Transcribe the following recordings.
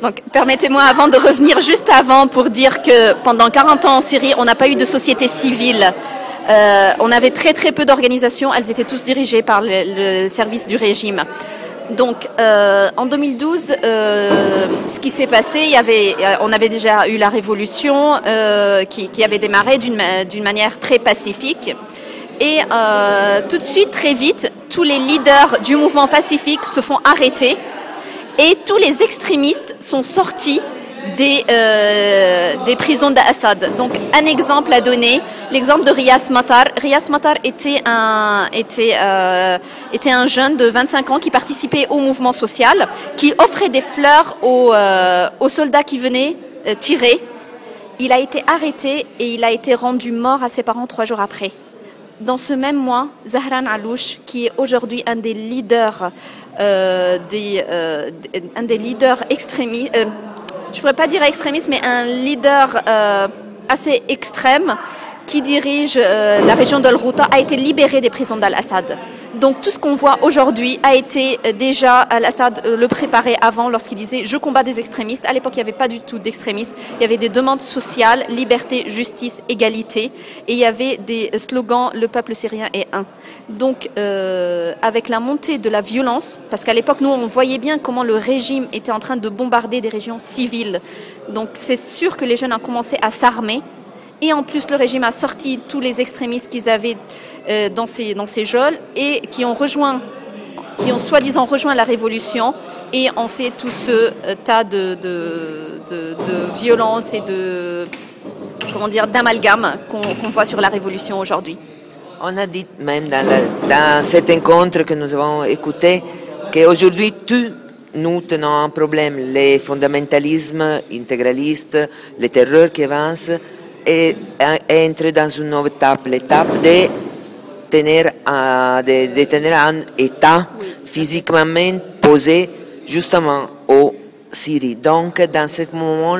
Donc, permettez-moi avant de revenir juste avant pour dire que pendant 40 ans en Syrie, on n'a pas eu de société civile. On avait très très peu d'organisations, elles étaient tous dirigées par le service du régime. Donc en 2012, ce qui s'est passé, on avait déjà eu la révolution qui avait démarré d'une manière très pacifique. Et tout de suite, très vite, tous les leaders du mouvement pacifique se font arrêter et tous les extrémistes sont sortis des prisons d'Assad. Donc un exemple à donner, l'exemple de Riaz Matar. Riaz Matar était un jeune de 25 ans qui participait au mouvement social, qui offrait des fleurs aux soldats qui venaient tirer. Il a été arrêté et il a été rendu mort à ses parents 3 jours après. Dans ce même mois, Zahran Alouche, qui est aujourd'hui un des leaders extrémistes, je ne pourrais pas dire extrémiste, mais un leader assez extrême qui dirige la région d'Al-Ghouta, a été libéré des prisons d'Al-Assad. Donc tout ce qu'on voit aujourd'hui a été déjà, Al-Assad le préparait avant lorsqu'il disait « je combats des extrémistes ». À l'époque, il n'y avait pas du tout d'extrémistes. Il y avait des demandes sociales, liberté, justice, égalité. Et il y avait des slogans « le peuple syrien est un ». Donc avec la montée de la violence, parce qu'à l'époque, nous, on voyait bien comment le régime était en train de bombarder des régions civiles. Donc c'est sûr que les jeunes ont commencé à s'armer. Et en plus, le régime a sorti tous les extrémistes qu'ils avaient dans ces geôles et qui ont soi-disant rejoint la révolution et ont fait tout ce tas de violence et d'amalgame qu'on voit sur la révolution aujourd'hui. On a dit même dans cet rencontre que nous avons écouté qu'aujourd'hui, nous tenons un problème, les fondamentalismes intégralistes, les terreurs qui avancent, et entrer dans une nouvelle étape, l'étape de tenir un État physiquement posé justement au Syrie. Donc, dans ce moment,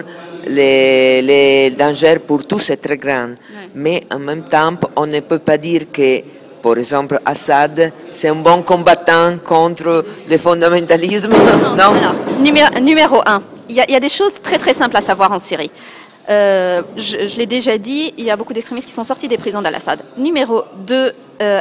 les dangers pour tous est très grand. Mais en même temps, on ne peut pas dire que, par exemple, Assad, c'est un bon combattant contre le fondamentalisme. Non. Alors, numéro 1, il y a des choses très très simples à savoir en Syrie. Je l'ai déjà dit, il y a beaucoup d'extrémistes qui sont sortis des prisons d'Al-Assad. Numéro 2,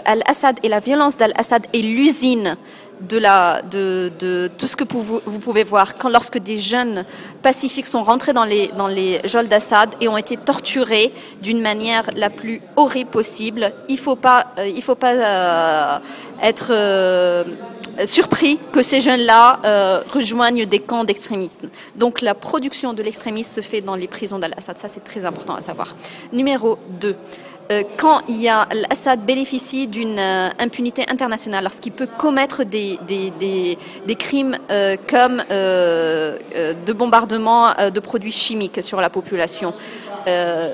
Al-Assad et la violence d'Al-Assad est l'usine de tout ce que vous pouvez voir. Lorsque des jeunes pacifiques sont rentrés dans les geôles d'Assad et ont été torturés d'une manière la plus horrible possible, il faut pas être surpris que ces jeunes-là rejoignent des camps d'extrémistes. Donc la production de l'extrémisme se fait dans les prisons d'Al-Assad. Ça, c'est très important à savoir. Numéro 2. Quand Al-Assad bénéficie d'une impunité internationale, lorsqu'il peut commettre des crimes comme de bombardement de produits chimiques sur la population,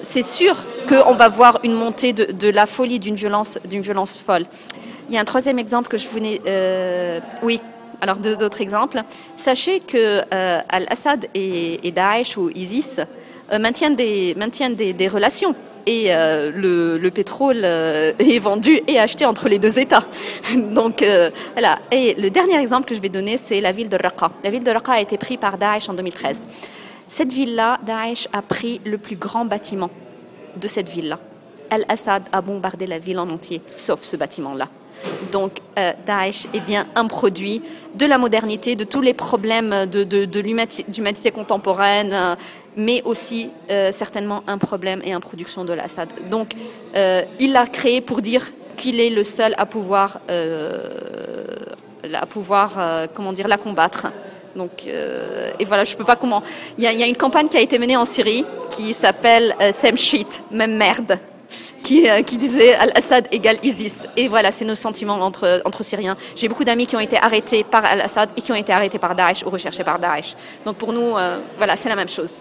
c'est sûr qu'on va voir une montée de la folie, d'une violence folle. Il y a un troisième exemple que je venais... oui, alors d'autres exemples. Sachez que Al-Assad et Daesh ou ISIS maintiennent des relations. Et le pétrole est vendu et acheté entre les deux États. Donc voilà. Et le dernier exemple que je vais donner, c'est la ville de Raqqa. La ville de Raqqa a été prise par Daesh en 2013. Cette ville-là, Daesh a pris le plus grand bâtiment de cette ville-là. Al-Assad a bombardé la ville en entier, sauf ce bâtiment-là. Donc Daesh est bien un produit de la modernité, de tous les problèmes de l'humanité contemporaine, mais aussi certainement un problème et une production de l'Assad. Donc il l'a créé pour dire qu'il est le seul à pouvoir la combattre. Donc, et voilà, je peux pas comment. Il y a une campagne qui a été menée en Syrie qui s'appelle Same Shit, même merde, qui disait Al-Assad égale ISIS. Et voilà, c'est nos sentiments entre Syriens. J'ai beaucoup d'amis qui ont été arrêtés par Al-Assad et qui ont été arrêtés par Daesh ou recherchés par Daesh. Donc pour nous, voilà, c'est la même chose.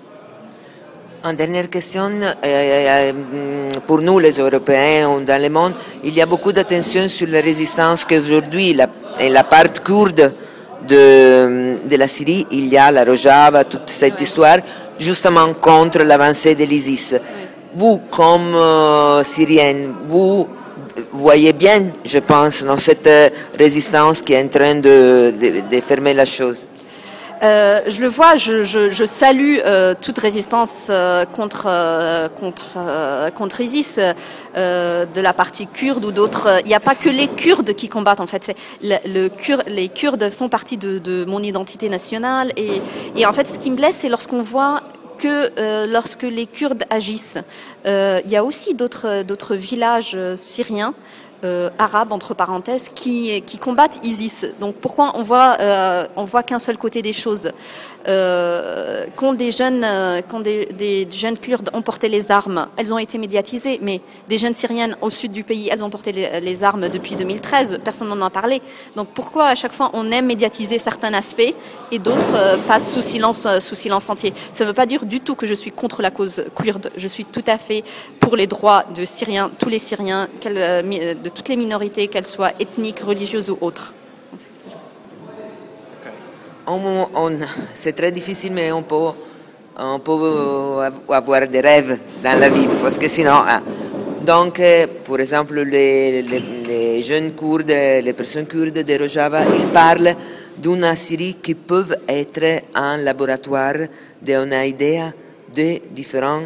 Une dernière question, pour nous les Européens ou dans le monde, il y a beaucoup d'attention sur la résistance qu'aujourd'hui, la part kurde de la Syrie, il y a la Rojava, toute cette histoire, justement contre l'avancée de l'ISIS. Vous, comme Syrienne, vous voyez bien, je pense, dans cette résistance qui est en train de fermer la chose. Je le vois, je salue toute résistance contre ISIS de la partie kurde ou d'autres. Il n'y a pas que les Kurdes qui combattent en fait. Les Kurdes font partie de mon identité nationale et en fait ce qui me blesse c'est lorsqu'on voit que lorsque les Kurdes agissent, il y a aussi d'autres villages syriens. Arabes entre parenthèses qui combattent ISIS. Donc pourquoi on voit qu'un seul côté des choses quand des jeunes Kurdes ont porté les armes, elles ont été médiatisées, mais des jeunes Syriennes au sud du pays, elles ont porté les armes depuis 2013, personne n'en a parlé. Donc pourquoi à chaque fois on aime médiatiser certains aspects et d'autres passent sous silence entier? Ça ne veut pas dire du tout que je suis contre la cause kurde, je suis tout à fait pour les droits de Syriens, tous les Syriens, de toutes les minorités, qu'elles soient ethniques, religieuses ou autres. C'est très difficile, mais on peut avoir des rêves dans la vie, parce que sinon... Donc, par exemple, les jeunes Kurdes, les personnes kurdes de Rojava, ils parlent d'une Assyrie qui peut être un laboratoire d'une idée de différents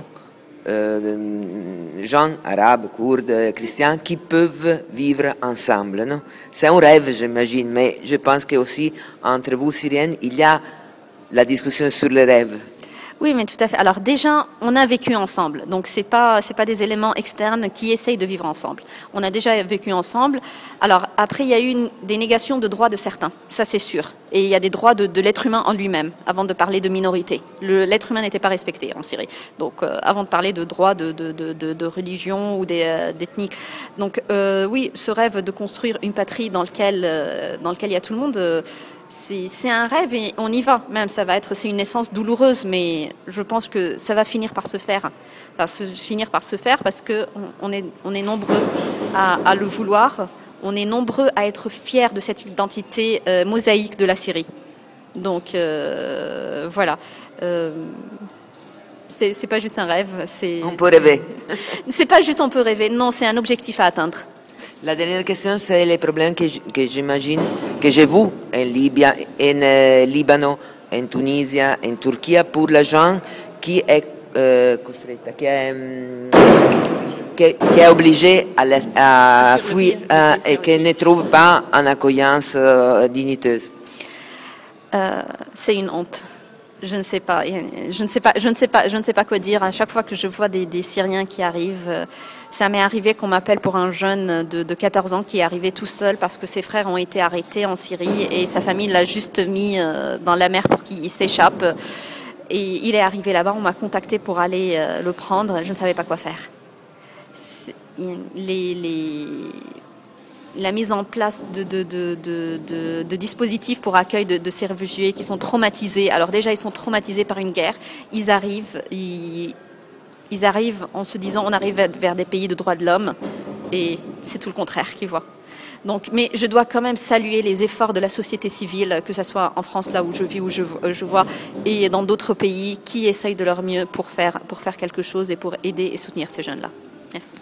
gens arabes, kurdes, chrétiens qui peuvent vivre ensemble. Non? C'est un rêve, j'imagine, mais je pense que aussi entre vous, Syriennes, il y a la discussion sur les rêves. Oui, mais tout à fait. Alors déjà, on a vécu ensemble, donc c'est pas des éléments externes qui essayent de vivre ensemble. On a déjà vécu ensemble. Alors après, il y a eu des négations de droits de certains, ça c'est sûr. Et il y a des droits de l'être humain en lui-même, avant de parler de minorité. L'être humain n'était pas respecté en Syrie. Donc avant de parler de droits de religion ou d'ethnie. Donc oui, ce rêve de construire une patrie dans lequel il y a tout le monde. C'est un rêve et on y va. Même c'est une naissance douloureuse, mais je pense que ça va finir par se faire. Parce que on est nombreux à le vouloir. On est nombreux à être fiers de cette identité mosaïque de la Syrie. Donc voilà. C'est pas juste un rêve. On peut rêver. C'est pas juste on peut rêver. Non, c'est un objectif à atteindre. La dernière question, c'est les problèmes que j'imagine que j'ai vus en Libano, en Tunisie, en Turquie, pour les gens qui est obligé à fuir et qui ne trouve pas une accueillance digniteuse. C'est une honte. Je ne sais pas quoi dire. À chaque fois que je vois des Syriens qui arrivent, ça m'est arrivé qu'on m'appelle pour un jeune de 14 ans qui est arrivé tout seul parce que ses frères ont été arrêtés en Syrie et sa famille l'a juste mis dans la mer pour qu'il s'échappe. Et il est arrivé là-bas, on m'a contacté pour aller le prendre. Je ne savais pas quoi faire. La mise en place de dispositifs pour accueil de ces réfugiés qui sont traumatisés. Alors déjà, ils sont traumatisés par une guerre. Ils arrivent en se disant on arrive vers des pays de droits de l'homme et c'est tout le contraire qu'ils voient. Donc, mais je dois quand même saluer les efforts de la société civile, que ce soit en France, là où je vis, où je vois, et dans d'autres pays qui essayent de leur mieux pour faire quelque chose et pour aider et soutenir ces jeunes-là. Merci.